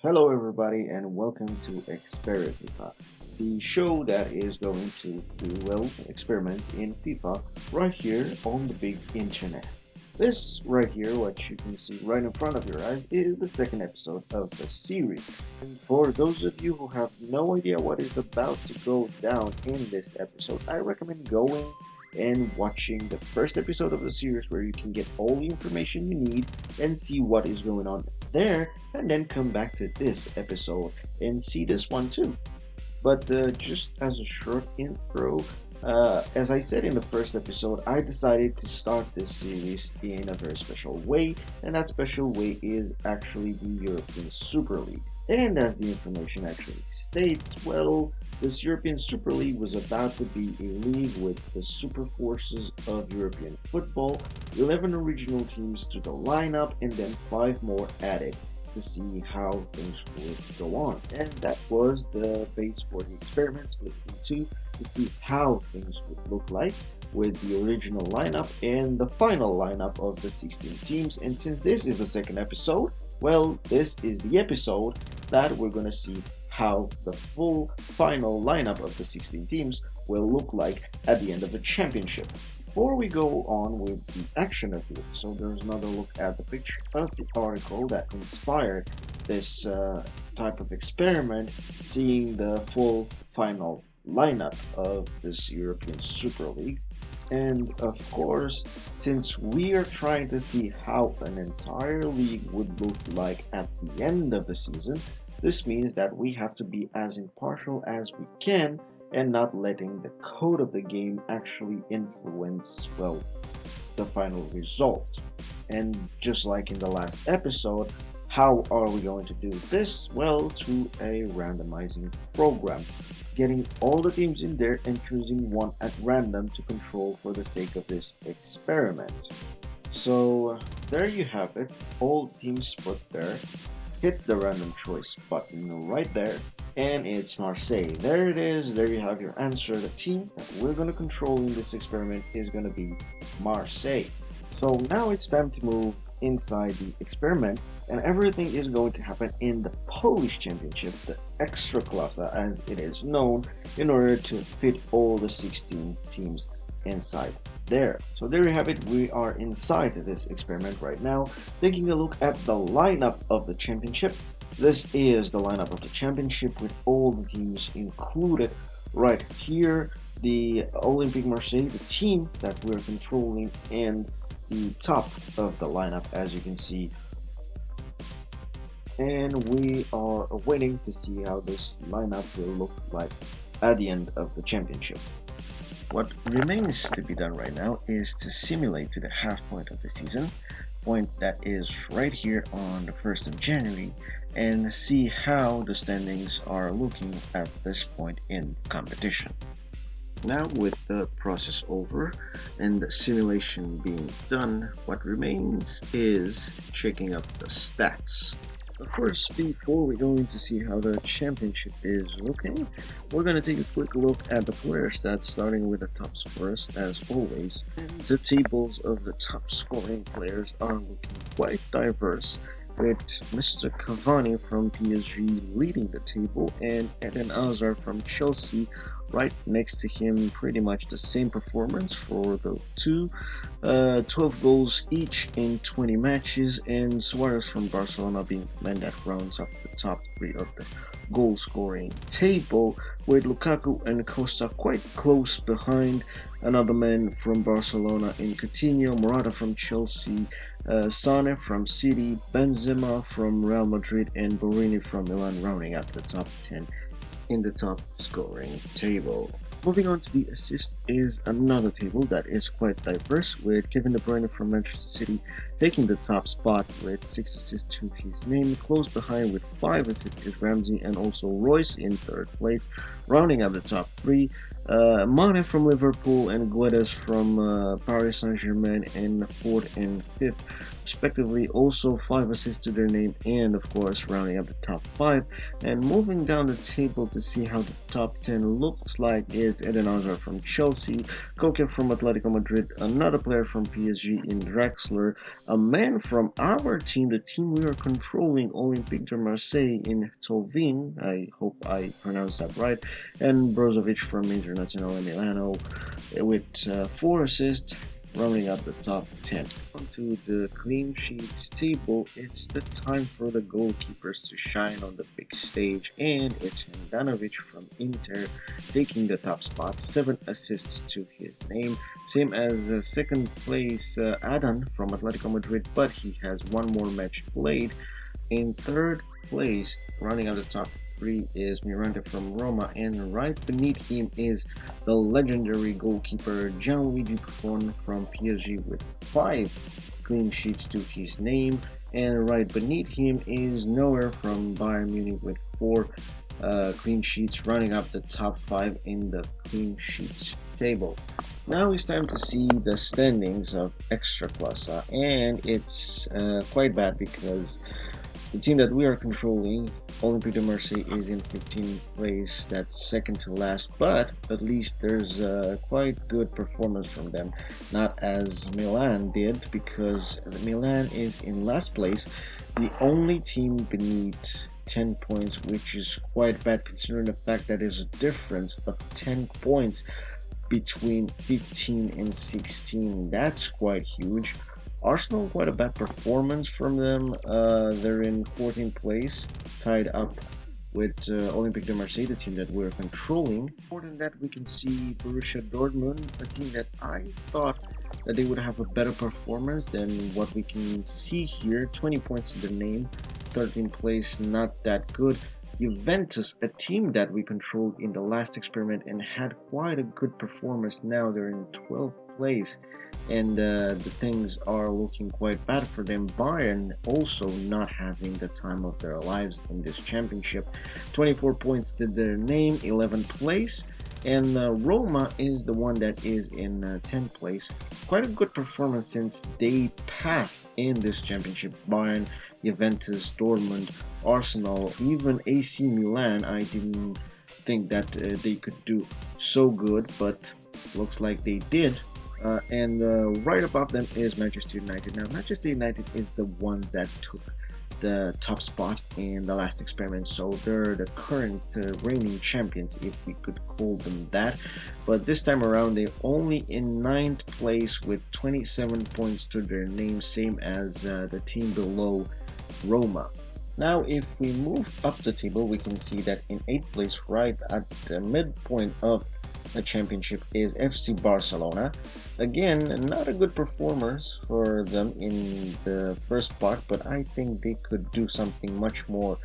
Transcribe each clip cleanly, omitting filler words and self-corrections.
Hello, everybody, and welcome to EXPERIFIFA, the show that is going to do experiments in FIFA right here on the big internet. This right here, what you can see right in front of your eyes, is the second episode of the series. And for those of you who have no idea what is about to go down in this episode, I recommend going and watching the first episode of the series where you can get all the information you need and see what is going on there, and then come back to this episode and see this one too. But just as a short intro, as I said in the first episode, I decided to start this series in a very special way, and that special way is actually the European Super League. And as the information actually states, well, this European Super League was about to be a league with the super forces of European football, 11 original teams to the lineup, and then 5 more added to see how things would go on. And that was the base for the experiment split in two to see how things would look like with the original lineup and the final lineup of the 16 teams. And since this is the second episode, well, this is the episode that we're going to see how the full final lineup of the 16 teams will look like at the end of the championship. Before we go on with the action of the episode, there's another look at the picture of the article that inspired this type of experiment, seeing the full final lineup of this European Super League. And of course, since we are trying to see how an entire league would look like at the end of the season, this means that we have to be as impartial as we can and not letting the code of the game actually influence, well, the final result. And just like in the last episode, how are we going to do this? Well, through a randomizing program, getting all the teams in there and choosing one at random to control for the sake of this experiment. So there you have it, all the teams put there. Hit the random choice button right there, and it's Marseille. There it is, there you have your answer. The team that we're going to control in this experiment is going to be Marseille. So now it's time to move inside the experiment, and everything is going to happen in the Polish Championship, the Ekstraklasa as it is known, in order to fit all the 16 teams inside there. So there you have it, we are inside this experiment right now, taking a look at the lineup of the championship. This is the lineup of the championship with all the teams included right here. The Olympique Marseille, the team that we're controlling, and the top of the lineup, as you can see. And we are waiting to see how this lineup will look like at the end of the championship. What remains to be done right now is to simulate to the half point of the season, point that is right here on the 1st of January, and see how the standings are looking at this point in competition. Now, with the process over and the simulation being done, what remains is checking up the stats. Of course, before we go in to see how the championship is looking, we're going to take a quick look at the player stats, starting with the top scorers as always. The tables of the top scoring players are looking quite diverse, with Mr. Cavani from PSG leading the table and Eden Hazard from Chelsea right next to him, pretty much the same performance for the two, 12 goals each in 20 matches, and Suarez from Barcelona being the man that rounds up the top 3 of the goal scoring table, with Lukaku and Costa quite close behind. Another man from Barcelona in Coutinho, Morata from Chelsea, Sane from City, Benzema from Real Madrid, and Borini from Milan rounding out the top 10 in the top scoring table. Moving on to the assist is another table that is quite diverse, with Kevin De Bruyne from Manchester City taking the top spot with 6 assists to his name. Close behind with 5 assists is Ramsey and also Royce in 3rd place, rounding out the top 3. Mane from Liverpool and Guedes from Paris Saint-Germain in 4th and 5th respectively, also 5 assists to their name, and of course rounding up the top 5. And moving down the table to see how the top 10 looks like is Eden Hazard from Chelsea, Koke from Atletico Madrid, another player from PSG in Draxler, a man from our team, the team we are controlling, Olympique de Marseille in Tovin, I hope I pronounced that right, and Brozovic from Internazionale Milano with 4 assists, rounding up the top 10. Onto the clean sheets table, it's the time for the goalkeepers to shine on the big stage, and it's Handanovic from Inter taking the top spot, 7 assists to his name, same as second place Adan from Atletico Madrid, but he has one more match played. In third place, running out the top 3 is Miranda from Roma, and right beneath him is the legendary goalkeeper Gianluigi Buffon from PSG with 5 clean sheets to his name, and right beneath him is Neuer from Bayern Munich with 4 clean sheets, running up the top 5 in the clean sheets table. Now it's time to see the standings of Extraclasa, and it's quite bad because the team that we are controlling, Olympique de Marseille, is in 15th place. That's second to last, but at least there's a quite good performance from them. Not as Milan did, because Milan is in last place, the only team beneath 10 points, which is quite bad considering the fact that there's a difference of 10 points between 15 and 16. That's quite huge. Arsenal, quite a bad performance from them. They're in 14th place, tied up with Olympique de Marseille, the team that we're controlling. More than that, we can see Borussia Dortmund, a team that I thought that they would have a better performance than what we can see here. 20 points to the name, 13th place, not that good. Juventus, a team that we controlled in the last experiment and had quite a good performance. Now they're in 12th place, and the things are looking quite bad for them. Bayern also not having the time of their lives in this championship. 24 points to their name, 11th place, and Roma is the one that is in 10th place. Quite a good performance since they passed in this championship. Bayern, Juventus, Dortmund, Arsenal, even AC Milan. I didn't think that they could do so good, but looks like they did. And right above them is Manchester United. Now, Manchester United is the one that took the top spot in the last experiment, so they're the current reigning champions, if we could call them that. But this time around, they're only in 9th place with 27 points to their name, same as the team below, Roma. Now, if we move up the table, we can see that in 8th place, right at the midpoint of the championship, is FC Barcelona. Again, not a good performance for them in the first part, but I think they could do something much more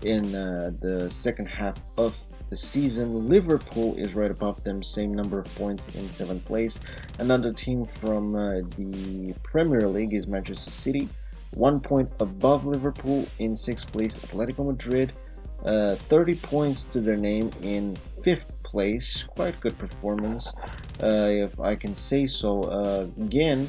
in the second half of the season. Liverpool is right above them, same number of points in 7th place. Another team from the Premier League is Manchester City, 1 point above Liverpool. In 6th place, Atletico Madrid, 30 points to their name in 5th place. Quite good performance, if I can say so. Again,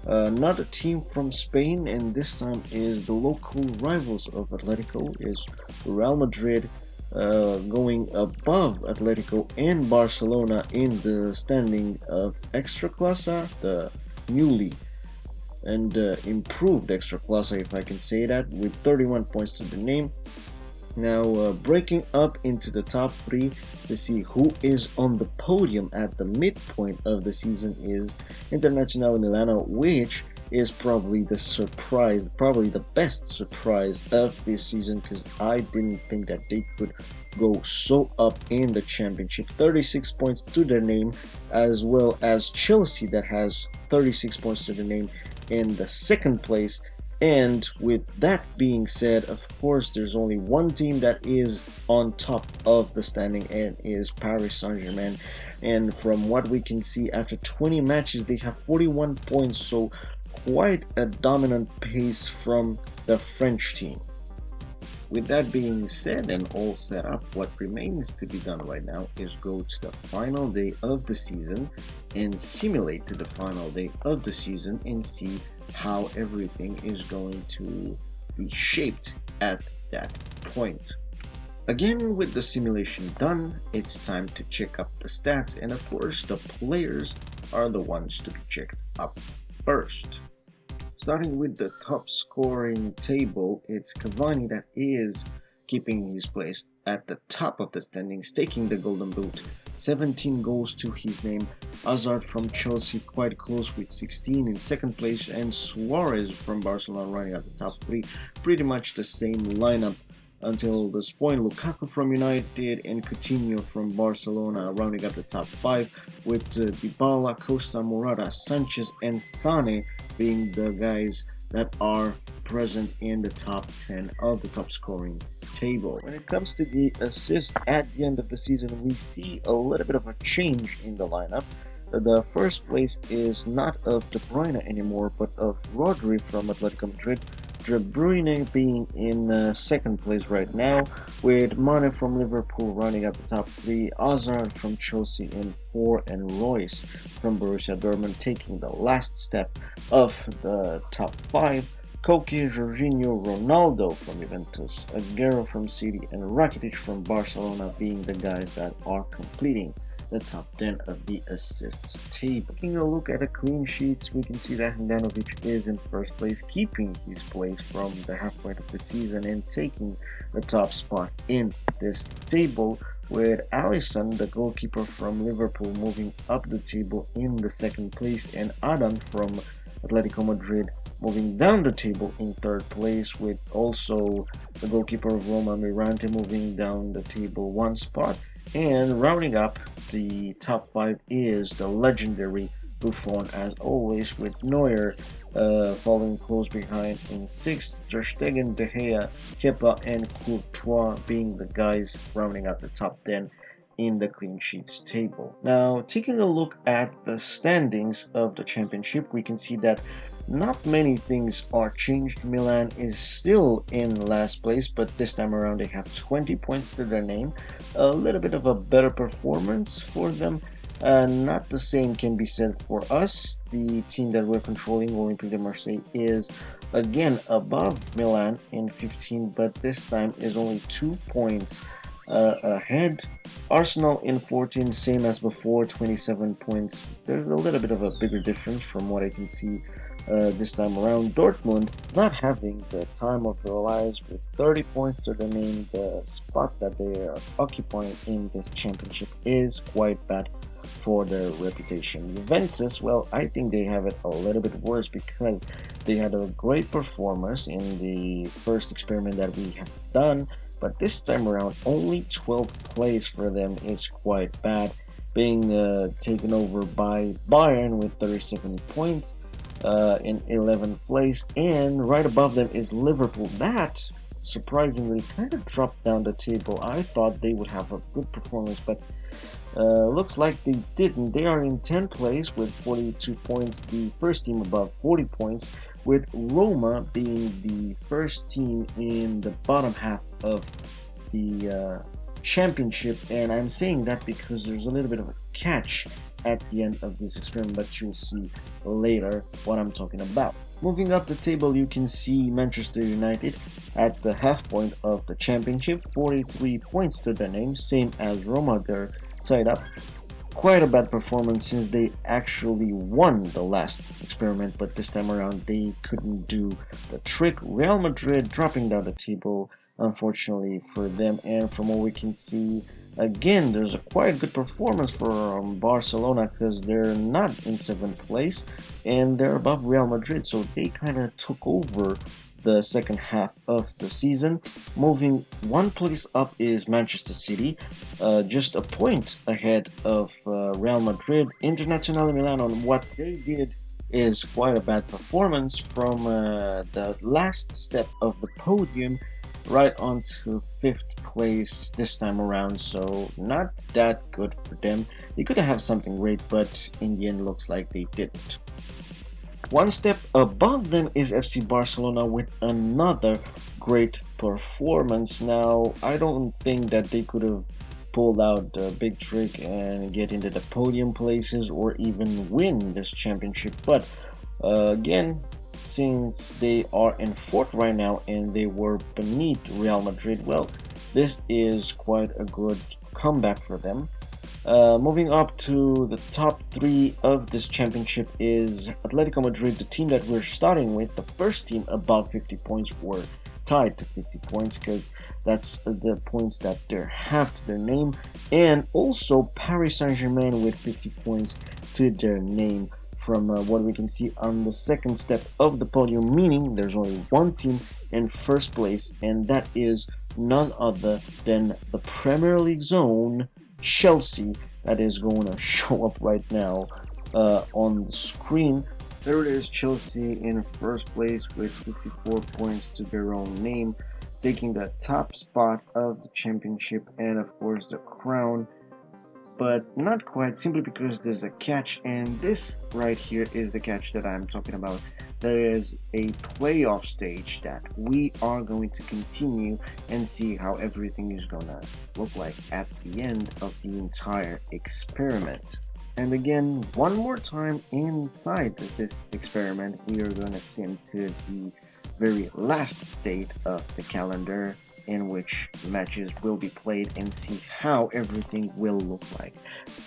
not a team from Spain, and this time is the local rivals of Atletico, is Real Madrid, going above Atletico and Barcelona in the standing of Extraclasa, the newly and improved Extraclasa, if I can say that, with 31 points to the name. Now, breaking up into the top 3 to see who is on the podium at the midpoint of the season is Internazionale Milano, which is probably the surprise, probably the best surprise of this season, because I didn't think that they could go so up in the championship. 36 points to their name, as well as Chelsea that has 36 points to their name in the 2nd place. And with that being said, of course, there's only one team that is on top of the standing, and is Paris Saint-Germain. And from what we can see, after 20 matches, they have 41 points, so quite a dominant pace from the French team. With that being said and all set up, what remains to be done right now is go to the final day of the season and simulate to the final day of the season and see how everything is going to be shaped at that point. Again, with the simulation done, it's time to check up the stats, and of course the players are the ones to be checked up first. starting with the top scoring table, it's Cavani that is keeping his place at the top of the standings, taking the golden boot. 17 goals to his name. Hazard from Chelsea quite close with 16 in second place, and Suarez from Barcelona running at the top three. Pretty much the same lineup until this point. Lukaku from United and Coutinho from Barcelona rounding up the top five, with Dybala, Costa, Morata, Sanchez, and Sane being the guys that are present in the top 10 of the top scoring table. When it comes to the assists at the end of the season, we see a little bit of a change in the lineup. The first place is not of De Bruyne anymore, but of Rodri from Atletico Madrid. De Bruyne being in second place right now, with Mane from Liverpool running up the top three, Hazard from Chelsea in four, and Royce from Borussia Dortmund taking the last step of the top five. Koke, Jorginho, Ronaldo from Juventus, Aguero from City, and Rakitic from Barcelona being the guys that are completing the top 10 of the assists table. Taking a look at the clean sheets, we can see that Handanovic is in first place, keeping his place from the halfway of the season and taking the top spot in this table, with Alisson, the goalkeeper from Liverpool, moving up the table in the second place, and Adam from Atletico Madrid moving down the table in third place, with also the goalkeeper of Roma, Mirante, moving down the table one spot. And rounding up the top five is the legendary Buffon, as always, with Neuer following close behind in sixth, Ter Stegen, De Gea, Kepa, and Courtois being the guys rounding out the top 10 in the clean sheets table. Now, taking a look at the standings of the championship, we can see that not many things are changed. Milan is still in last place, but this time around they have 20 points to their name. A little bit of a better performance for them. Not the same can be said for us. The team that we're controlling, Olympique de Marseille, is again above Milan in 15, but this time is only 2 points ahead. Arsenal in 14, same as before, 27 points. There's a little bit of a bigger difference from what I can see this time around. Dortmund not having the time of their lives with 30 points to their name. The spot that they are occupying in this championship is quite bad for their reputation. Juventus, well, I think they have it a little bit worse because they had a great performance in the first experiment that we have done, but this time around only 12th place for them is quite bad, being taken over by Bayern with 37 points in 11th place, and right above them is Liverpool. That surprisingly kind of dropped down the table. I thought they would have a good performance, but looks like they didn't. They are in 10th place with 42 points, the first team above 40 points, with Roma being the first team in the bottom half of the championship. And I'm saying that because there's a little bit of a catch at the end of this experiment, but you'll see later what I'm talking about. Moving up the table, you can see Manchester United at the half point of the championship, 43 points to their name, same as Roma. They're tied up. Quite a bad performance since they actually won the last experiment, but this time around they couldn't do the trick. Real Madrid dropping down the table, unfortunately for them, and from what we can see, again, there's a quite good performance for Barcelona because they're not in 7th place and they're above Real Madrid, so they kind of took over the second half of the season. Moving one place up is Manchester City, just a point ahead of Real Madrid. Internazionale Milan, on what they did is quite a bad performance from the last step of the podium right onto 5th place this time around, so not that good for them. They could have something great, but in the end looks like they didn't. One step above them is FC Barcelona with another great performance. Now, I don't think that they could have pulled out the big trick and get into the podium places or even win this championship, but again, since they are in 4th right now and they were beneath Real Madrid, well, this is quite a good comeback for them. Moving up to the top three of this championship is Atletico Madrid, the team that we're starting with, the first team above 50 points or tied to 50 points, because that's the points that they have to their name, and also Paris Saint-Germain with 50 points to their name from what we can see on the second step of the podium, meaning there's only one team in first place, and that is none other than the Premier League zone Chelsea, that is going to show up right now on the screen. There it is, Chelsea in first place with 54 points to their own name, taking the top spot of the championship and of course the crown, but not quite, simply because there's a catch, and this right here is the catch that I'm talking about. There is a playoff stage that we are going to continue and see how everything is gonna look like at the end of the entire experiment. And again, one more time inside this experiment, we are gonna send to the very last date of the calendar in which matches will be played and see how everything will look like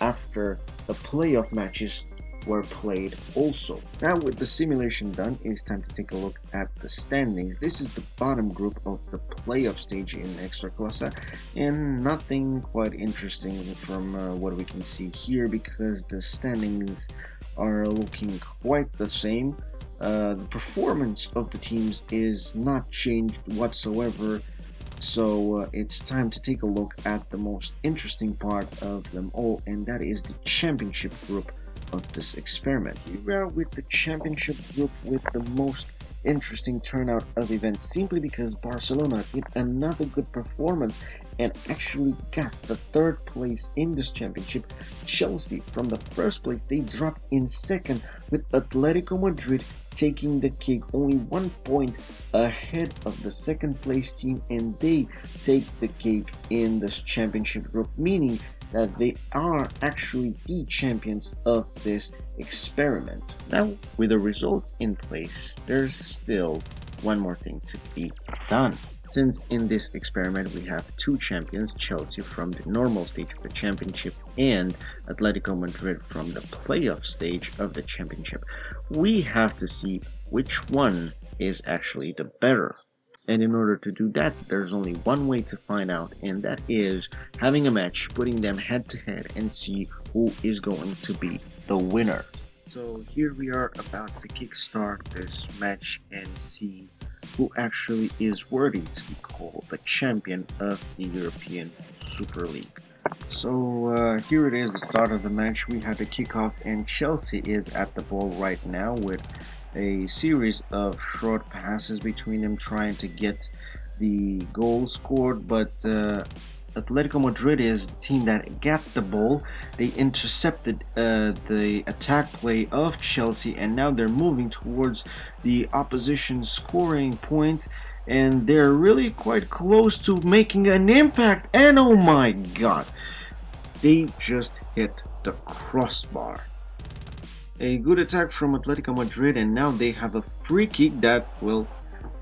after the playoff matches were played also. Now with the simulation done, it's time to take a look at the standings. This is the bottom group of the playoff stage in Extraclasa, and nothing quite interesting from what we can see here, because the standings are looking quite the same. The performance of the teams is not changed whatsoever, so it's time to take a look at the most interesting part of them all, and that is the championship group of this experiment. We are with the championship group with the most interesting turnout of events, simply because Barcelona did another good performance and actually got the third place in this championship. Chelsea, from the first place, they dropped in second, with Atletico Madrid taking the cake, only 1 point ahead of the second place team, and they take the cake in this championship group, meaning that they are actually the champions of this experiment. Now, with the results in place, there's still one more thing to be done. Since in this experiment we have two champions, Chelsea from the normal stage of the championship and Atletico Madrid from the playoff stage of the championship, we have to see which one is actually the better. And in order to do that, there's only one way to find out, and that is having a match, putting them head to head, and see who is going to be the winner. So here we are about to kickstart this match and see who actually is worthy to be called the champion of the European Super League. So here it is, the start of the match. We had the kickoff, and Chelsea is at the ball right now with a series of short passes between them, trying to get the goal scored, but Atletico Madrid is the team that got the ball. They intercepted the attack play of Chelsea, and now they're moving towards the opposition scoring point, and they're really quite close to making an impact, and oh my god, they just hit the crossbar. A good attack from Atletico Madrid, and now they have a free kick that, well,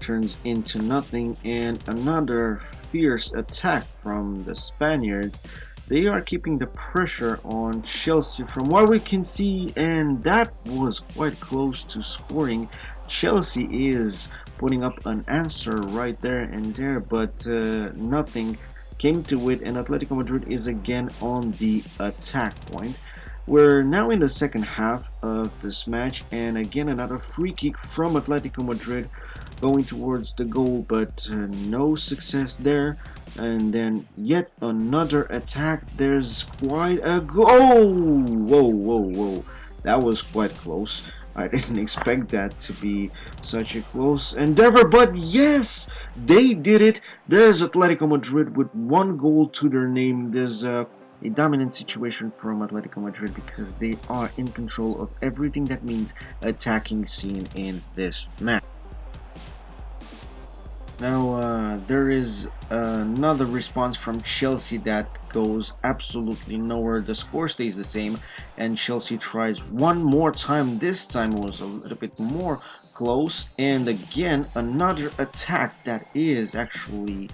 turns into nothing, and another fierce attack from the Spaniards. They are keeping the pressure on Chelsea from what we can see, and that was quite close to scoring. Chelsea is putting up an answer right there and there, but nothing came to it, and Atletico Madrid is again on the attack point. We're now in the second half of this match, and again another free kick from Atletico Madrid going towards the goal, but no success there. And then yet another attack. There's quite a goal. Oh, whoa. That was quite close. I didn't expect that to be such a close endeavor, but yes, they did it. There's Atletico Madrid with one goal to their name. There's a dominant situation from Atletico Madrid because they are in control of everything that means attacking scene in this match. Now there is another response from Chelsea that goes absolutely nowhere. The score stays the same, and Chelsea tries one more time. This time it was a little bit more close, and again another attack that is actually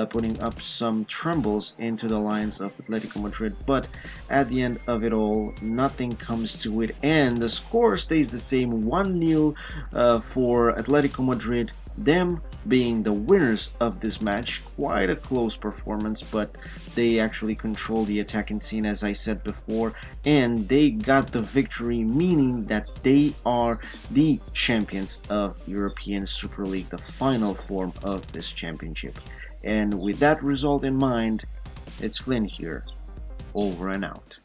putting up some trembles into the lines of Atletico Madrid. But at the end of it all, nothing comes to it, and the score stays the same, 1-0 for Atletico Madrid, them being the winners of this match. Quite a close performance, but they actually control the attacking scene, as I said before, and they got the victory, meaning that they are the champions of European Super League, the final form of this championship. And with that result in mind, it's Flynn here, over and out.